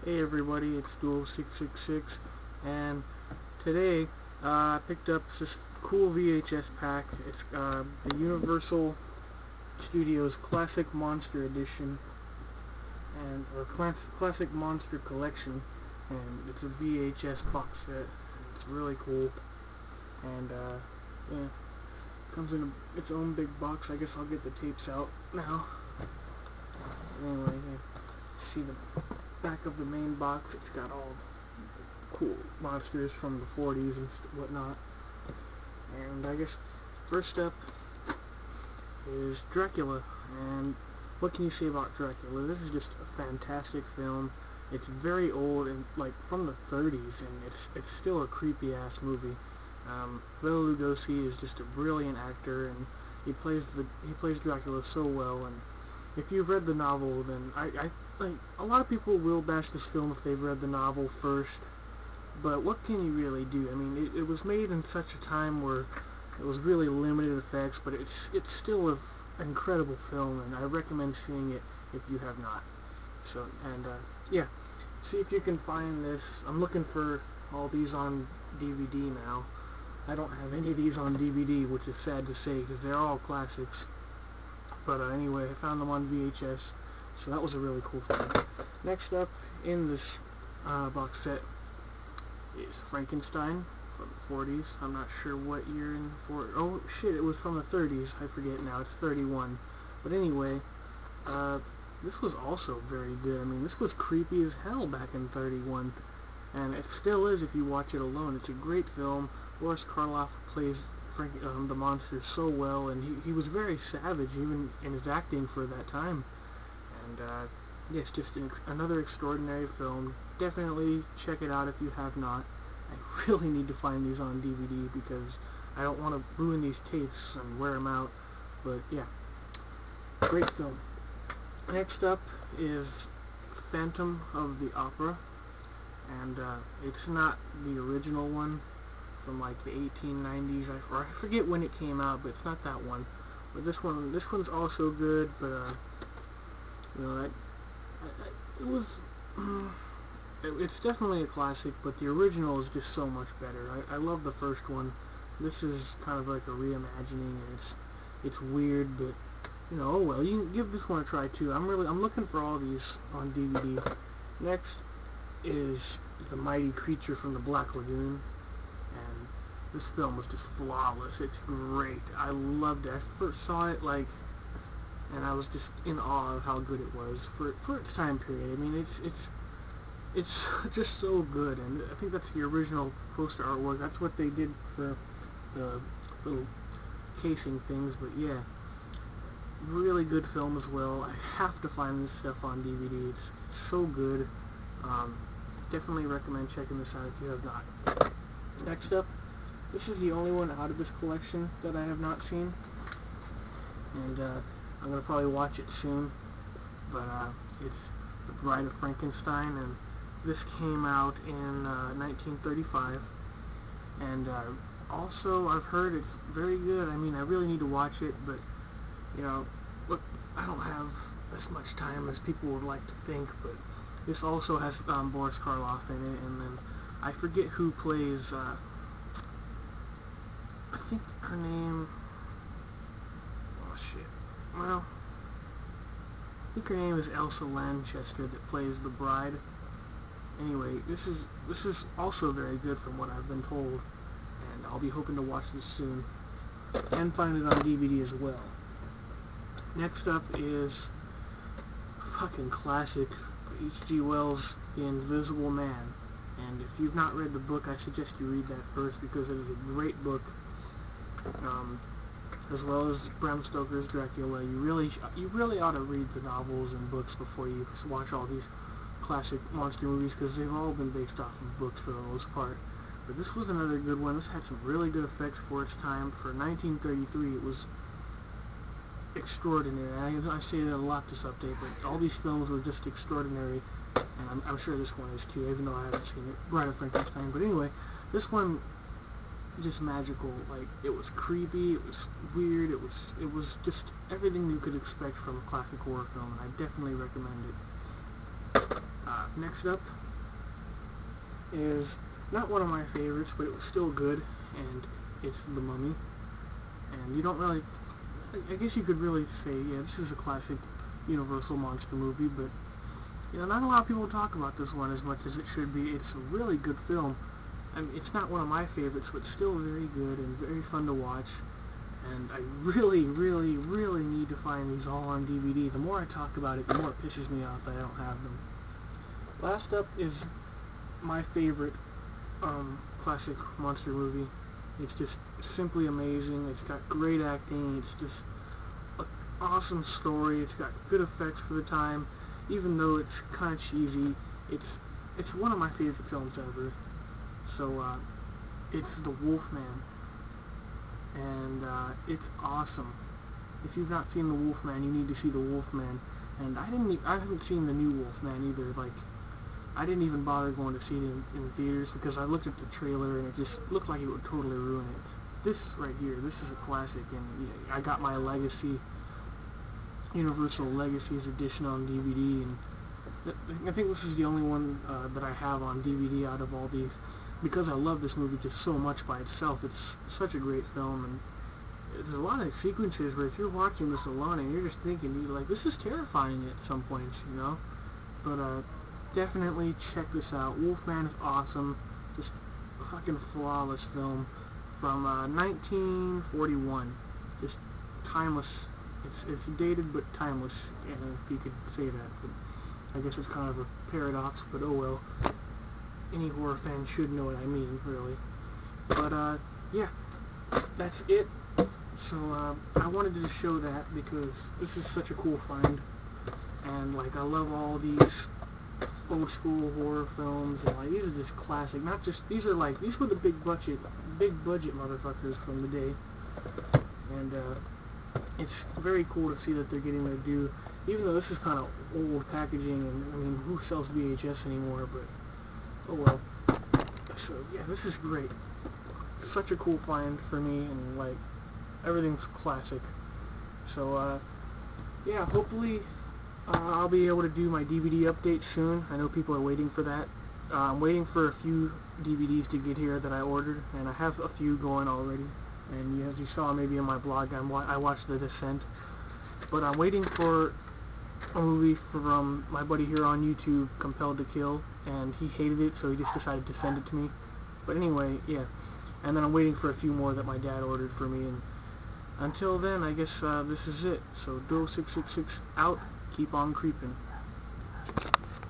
Hey everybody, it's Duo666, and today I picked up this cool VHS pack. It's the Universal Studios Classic Monster Edition, or Classic Monster Collection, and it's a VHS box set. It's really cool, and yeah, comes in its own big box. I guess I'll get the tapes out now. Anyway, see the back of the main box. It's got all cool monsters from the 40s and whatnot. And I guess first up is Dracula. And what can you say about Dracula? This is just a fantastic film. It's very old and like from the 30s, and it's still a creepy ass movie. Bela Lugosi is just a brilliant actor, and he plays Dracula so well. And if you've read the novel, then I like a lot of people will bash this film if they've read the novel first. But what can you really do? I mean, it was made in such a time where it was really limited effects, but it's still an incredible film, and I recommend seeing it if you have not. So, and yeah, see if you can find this. I'm looking for all these on DVD now. I don't have any of these on DVD, which is sad to say because they're all classics. But anyway, I found them on VHS, so that was a really cool thing. Next up in this box set is Frankenstein from the 40s. I'm not sure what year in the 40s. Oh shit, it was from the 30s. I forget now. It's 31. But anyway, this was also very good. I mean, this was creepy as hell back in 31, and it still is if you watch it alone. It's a great film. Boris Karloff plays the monster so well, and he was very savage even in his acting for that time. And yes, just another extraordinary film. Definitely check it out if you have not. I really need to find these on DVD because I don't want to ruin these tapes and wear them out. But yeah, great film. Next up is Phantom of the Opera, and it's not the original one from like the 1890s. I forget when it came out, but it's not that one. But this one's also good. But you know, it was. It's definitely a classic, but the original is just so much better. I love the first one. This is kind of like a reimagining, and it's weird, but you know, oh well. You can give this one a try too. I'm looking for all these on DVD. Next is The Mighty Creature from the Black Lagoon, and this film was just flawless. It's great. I loved it. I first saw it and I was just in awe of how good it was for its time period. I mean, it's just so good, and I think that's the original poster artwork. That's what they did for the little casing things. But yeah, really good film as well. I have to find this stuff on DVD. It's so good. Definitely recommend checking this out if you have not. Next up, this is the only one out of this collection that I have not seen, and I'm going to probably watch it soon. But it's The Bride of Frankenstein, and this came out in 1935, and also I've heard it's very good. I mean, I really need to watch it, but you know, look, I don't have as much time as people would like to think. But this also has Boris Karloff in it, and then I forget who plays. I think her name. Oh shit. Well, I think her name is Elsa Lanchester that plays the bride. Anyway, this is also very good from what I've been told, and I'll be hoping to watch this soon and find it on DVD as well. Next up is fucking classic H.G. Wells' The Invisible Man, and if you've not read the book, I suggest you read that first because it is a great book. As well as Bram Stoker's Dracula. You really ought to read the novels and books before you watch all these classic monster movies, because they've all been based off of books for the most part. But this was another good one. This had some really good effects for its time. For 1933, it was extraordinary. I say that a lot this update, but all these films were just extraordinary, and I'm sure this one is too, even though I haven't seen it, Bride of Frankenstein. But anyway, this one, just magical. Like, it was creepy, it was weird, it was just everything you could expect from a classic horror film, and I definitely recommend it. Next up is not one of my favorites, but it was still good, and it's The Mummy. And you don't really, I guess you could really say, yeah, this is a classic Universal monster movie, but not a lot of people talk about this one as much as it should be. It's a really good film. I mean, it's not one of my favorites, but still very good and very fun to watch. And I really, really, really need to find these all on DVD. The more I talk about it, the more it pisses me off that I don't have them. Last up is my favorite classic monster movie. It's just simply amazing. It's got great acting. It's just an awesome story. It's got good effects for the time. Even though it's kind of cheesy, it's one of my favorite films ever. So it's The Wolfman, and it's awesome. If you've not seen The Wolfman, you need to see The Wolfman. And I haven't seen the new Wolfman either. Like, I didn't even bother going to see it in theaters because I looked at the trailer and it just looked like it would totally ruin it. This right here, this is a classic, and I got my Universal Legacies edition on DVD, and I think this is the only one that I have on DVD out of all these, because I love this movie just so much by itself. It's such a great film, and there's a lot of sequences where if you're watching this alone and you're just thinking, like, this is terrifying at some points, but definitely check this out. Wolfman is awesome. Just a fucking flawless film from 1941. Just timeless. It's dated but timeless, if you could say that. But I guess it's kind of a paradox, but oh well. Any horror fan should know what I mean, really. But yeah, that's it. So I wanted to show that because this is such a cool find, and like I love all these old school horror films, and like these are just classic. Not just these were the big budget motherfuckers from the day, and it's very cool to see that they're getting their due, even though this is kind of old packaging, and I mean, who sells VHS anymore? But oh well. So yeah, this is great. Such a cool find for me, and like everything's classic. So yeah, hopefully I'll be able to do my DVD update soon. I know people are waiting for that. I'm waiting for a few DVDs to get here that I ordered, and I have a few going already. And as you saw maybe in my blog, I watched The Descent. But I'm waiting for a movie from my buddy here on YouTube, Compelled to Kill, and he hated it, so he just decided to send it to me. But anyway, yeah. And then I'm waiting for a few more that my dad ordered for me, and until then, I guess this is it. So, Do666 out, keep on creeping.